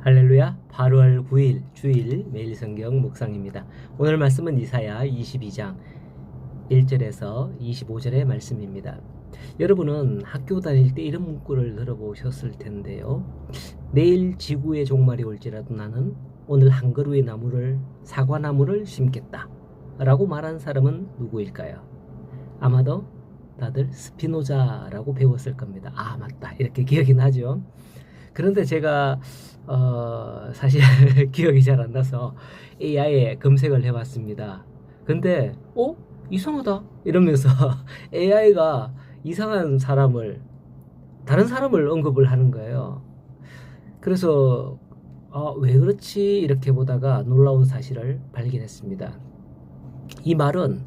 할렐루야. 8월 9일 주일 매일 성경 묵상입니다. 오늘 말씀은 이사야 22장 1절에서 25절의 말씀입니다. 여러분은 학교 다닐 때 이런 문구를 들어보셨을 텐데요. 내일 지구의 종말이 올지라도 나는 오늘 한 그루의 나무를 사과나무를 심겠다 라고 말한 사람은 누구일까요? 아마도 다들 스피노자라고 배웠을 겁니다. 아, 맞다, 이렇게 기억이 나죠. 그런데 제가 사실 기억이 잘 안 나서 AI에 검색을 해봤습니다. 근데 이상하다 이러면서 AI가 이상한 사람을, 다른 사람을 언급을 하는 거예요. 그래서 왜 그렇지 이렇게 보다가 놀라운 사실을 발견했습니다. 이 말은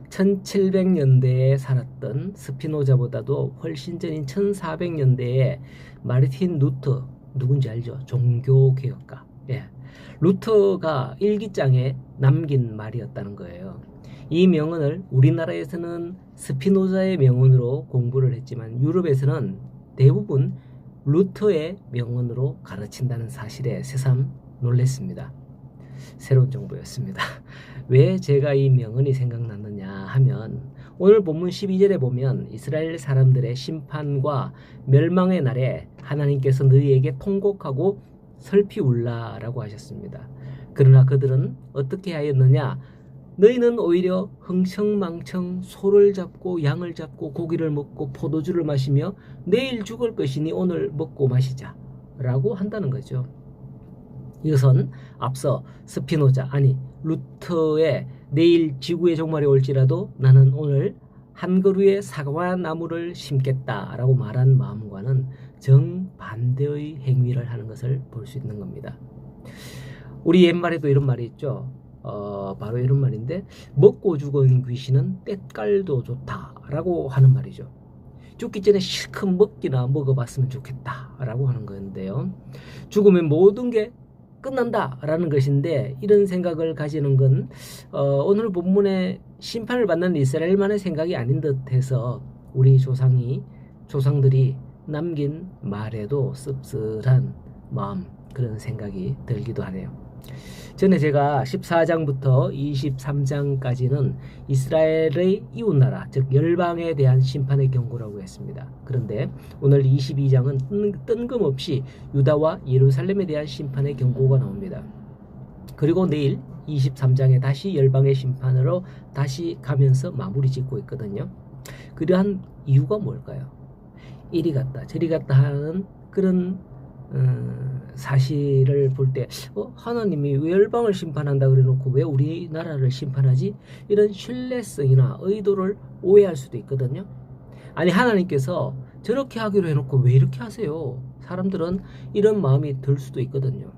1700년대에 살았던 스피노자보다도 훨씬 전인 1400년대에 마르틴 루터, 누군지 알죠? 종교개혁가. 루터가 일기장에 남긴 말이었다는 거예요. 이 명언을 우리나라에서는 스피노자의 명언으로 공부를 했지만 유럽에서는 대부분 루터의 명언으로 가르친다는 사실에 새삼 놀랐습니다. 새로운 정보였습니다. 왜 제가 이 명언이 생각났느냐 하면 오늘 본문 12절에 보면 이스라엘 사람들의 심판과 멸망의 날에 하나님께서 너희에게 통곡하고 슬피 울라라고 하셨습니다. 그러나 그들은 어떻게 하였느냐? 너희는 오히려 흥청망청 소를 잡고 양을 잡고 고기를 먹고 포도주를 마시며 내일 죽을 것이니 오늘 먹고 마시자 라고 한다는 거죠. 이것은 앞서 스피노자, 아니 루터의 내일 지구의 종말이 올지라도 나는 오늘 한 그루의 사과나무를 심겠다라고 말한 마음과는 정반대의 행위를 하는 것을 볼 수 있는 겁니다. 우리 옛말에도 이런 말이 있죠. 바로 이런 말인데, 먹고 죽은 귀신은 때깔도 좋다라고 하는 말이죠. 죽기 전에 실컷 먹기나 먹어봤으면 좋겠다라고 하는 건데요. 죽으면 모든 게 끝난다라는 것인데, 이런 생각을 가지는 건 오늘 본문의 심판을 받는 이스라엘만의 생각이 아닌 듯해서 우리 조상들이 남긴 말에도 씁쓸한 마음, 그런 생각이 들기도 하네요. 전에 제가 14장부터 23장까지는 이스라엘의 이웃나라, 즉 열방에 대한 심판의 경고라고 했습니다. 그런데 오늘 22장은 뜬금없이 유다와 예루살렘에 대한 심판의 경고가 나옵니다. 그리고 내일 23장에 다시 열방의 심판으로 다시 가면서 마무리 짓고 있거든요. 그러한 이유가 뭘까요? 이리 갔다 저리 갔다 하는 그런 사실을 볼 때 하나님이 왜 열방을 심판한다 그래놓고 왜 우리나라를 심판하지? 이런 신뢰성이나 의도를 오해할 수도 있거든요. 아니, 하나님께서 저렇게 하기로 해놓고 왜 이렇게 하세요? 사람들은 이런 마음이 들 수도 있거든요.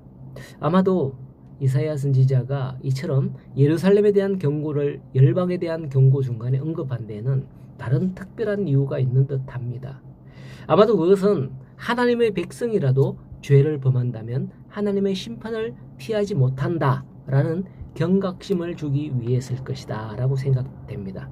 아마도 이사야 선지자가 이처럼 예루살렘에 대한 경고를 열방에 대한 경고 중간에 언급한 데에는 다른 특별한 이유가 있는 듯합니다. 아마도 그것은 하나님의 백성이라도 죄를 범한다면 하나님의 심판을 피하지 못한다라는 경각심을 주기 위해서일 것이다 라고 생각됩니다.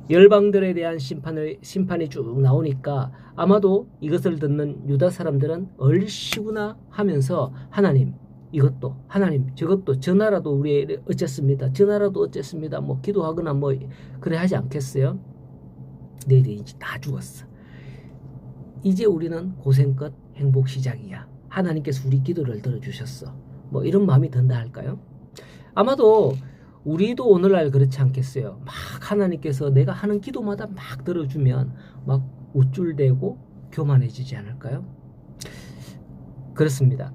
열방들에 대한 심판이 쭉 나오니까 아마도 이것을 듣는 유다 사람들은 얼씨구나 하면서 하나님 이것도, 하나님 저것도, 저 나라도 우리 어쨌습니다, 저 나라도 어쨌습니다, 뭐 기도하거나 뭐 그래 하지 않겠어요? 너희들이 이제 다 죽었어, 이제 우리는 고생끝 행복 시작이야, 하나님께서 우리 기도를 들어주셨어, 뭐 이런 마음이 든다 할까요? 아마도 우리도 오늘날 그렇지 않겠어요? 막 하나님께서 내가 하는 기도마다 막 들어주면 막 우쭐대고 교만해지지 않을까요? 그렇습니다.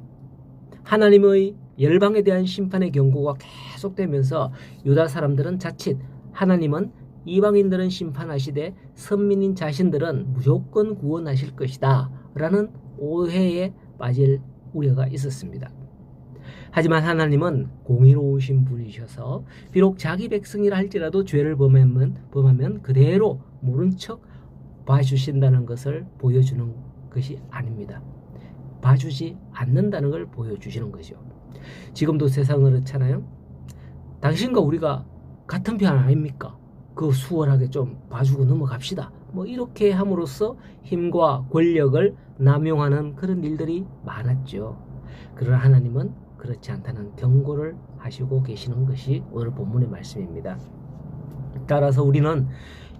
하나님의 열방에 대한 심판의 경고가 계속되면서 유다 사람들은 자칫 하나님은 이방인들은 심판하시되 선민인 자신들은 무조건 구원하실 것이다 라는 오해에 빠질 우려가 있었습니다. 하지만 하나님은 공의로우신 분이셔서 비록 자기 백성이라 할지라도 죄를 범하면 그대로 모른 척 봐주신다는 것을 보여주는 것이 아닙니다. 봐주지 않는다는 걸 보여주시는 거죠. 지금도 세상은 그렇잖아요. 당신과 우리가 같은 편 아닙니까? 그 수월하게 좀 봐주고 넘어갑시다, 뭐 이렇게 함으로써 힘과 권력을 남용하는 그런 일들이 많았죠. 그러나 하나님은 그렇지 않다는 경고를 하시고 계시는 것이 오늘 본문의 말씀입니다. 따라서 우리는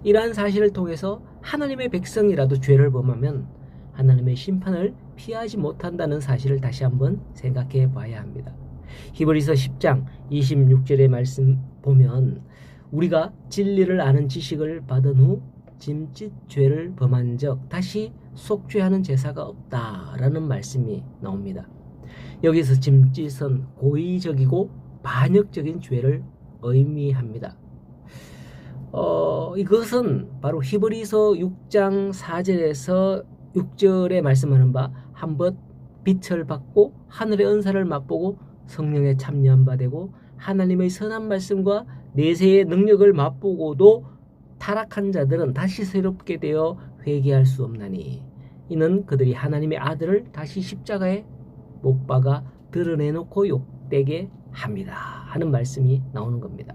이러한 사실을 통해서 하나님의 백성이라도 죄를 범하면 하나님의 심판을 피하지 못한다는 사실을 다시 한번 생각해 봐야 합니다. 히브리서 10장 26절의 말씀 보면 우리가 진리를 아는 지식을 받은 후 짐짓 죄를 범한 적 다시 속죄하는 제사가 없다라는 말씀이 나옵니다. 여기서 짐짓은 고의적이고 반역적인 죄를 의미합니다. 이것은 바로 히브리서 6장 4절에서 6절에 말씀하는 바 한번 빛을 받고 하늘의 은사를 맛보고 성령에 참여한 바 되고 하나님의 선한 말씀과 내세의 능력을 맛보고도 타락한 자들은 다시 새롭게 되어 회개할 수 없나니 이는 그들이 하나님의 아들을 다시 십자가에 못 박아 드러내놓고 욕되게 합니다 하는 말씀이 나오는 겁니다.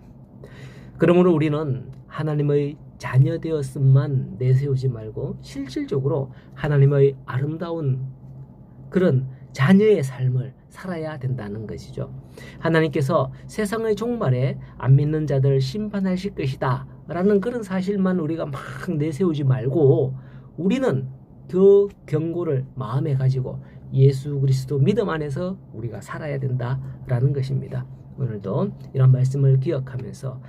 그러므로 우리는 하나님의 자녀 되었음만 내세우지 말고 실질적으로 하나님의 아름다운 그런 자녀의 삶을 살아야 된다는 것이죠. 하나님께서 세상의 종말에 안 믿는 자들을 심판하실 것이다 라는 그런 사실만 우리가 막 내세우지 말고 우리는 그 경고를 마음에 가지고 예수 그리스도 믿음 안에서 우리가 살아야 된다라는 것입니다. 오늘도 이런 말씀을 기억하면서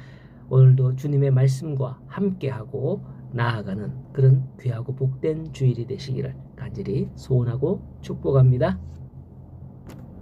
오늘도 주님의 말씀과 함께하고 나아가는 그런 귀하고 복된 주일이 되시기를 간절히 소원하고 축복합니다.